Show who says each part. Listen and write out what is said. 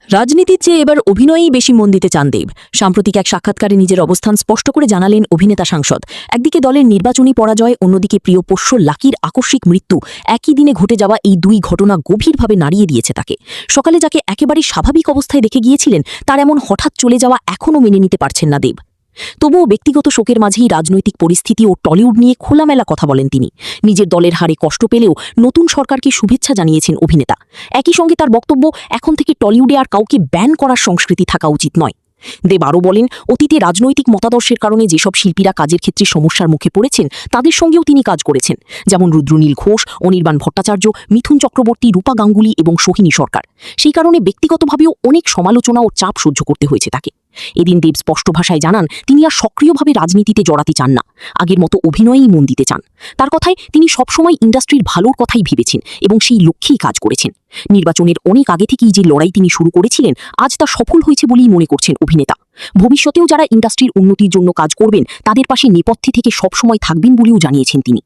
Speaker 1: রাজনীতির চেয়ে এবার অভিনয়েই বেশি মন দিতে চান দেব। সাম্প্রতিক এক সাক্ষাৎকারে নিজের অবস্থান স্পষ্ট করে জানালেন অভিনেতা সাংসদ। একদিকে দলের নির্বাচনী পরাজয়, অন্যদিকে প্রিয় পোষ্য লাকির আকস্মিক মৃত্যু। একই দিনে ঘটে যাওয়া এই দুই ঘটনা গভীরভাবে নাড়িয়ে দিয়েছে তাকে। সকালে যাকে একেবারে স্বাভাবিক অবস্থায় দেখে গিয়েছিলেন, তার এমন হঠাৎ চলে যাওয়া এখনও মেনে নিতে পারছেন না দেব। তবুও ব্যক্তিগত শোকের মাঝেই রাজনৈতিক পরিস্থিতি ও টলিউড নিয়ে খোলামেলা কথা বলেন তিনি। নিজের দলের হারে কষ্ট পেলেও নতুন সরকারকে শুভেচ্ছা জানিয়েছেন অভিনেতা। একই সঙ্গে তার বক্তব্য, এখন থেকে টলিউডে আর কাউকে ব্যান করার সংস্কৃতি থাকা উচিত নয়। দেব আরও বলেন, অতীতে রাজনৈতিক মতাদর্শের কারণে যেসব শিল্পীরা কাজের ক্ষেত্রে সমস্যার মুখে পড়েছেন, তাদের সঙ্গেও তিনি কাজ করেছেন, যেমন রুদ্রনীল ঘোষ, অনির্বাণ ভট্টাচার্য, মিথুন চক্রবর্তী, রূপা গাঙ্গুলি এবং সোহিনী সরকার। সেই কারণে ব্যক্তিগতভাবেও অনেক সমালোচনা ও চাপ সহ্য করতে হয়েছে তাকে। এদিন দেব স্পষ্ট ভাষায় জানান, তিনি আর সক্রিয়ভাবে রাজনীতিতে জড়াতে চান না, আগের মতো অভিনয়েই মন দিতে চান। তার কথায়, তিনি সবসময় ইন্ডাস্ট্রির ভালোর কথাই ভেবেছেন এবং সেই লক্ষ্যেই কাজ করেছেন। নির্বাচনের অনেক আগে থেকেই যে লড়াই তিনি শুরু করেছিলেন, আজ তা সফল হয়েছে বলেই মনে করছেন অভিনেতা। ভবিষ্যতেও যারা ইন্ডাস্ট্রির উন্নতির জন্য কাজ করবেন, তাদের পাশে নেপথ্যে থেকে সবসময় থাকবেন বলেও জানিয়েছেন তিনি।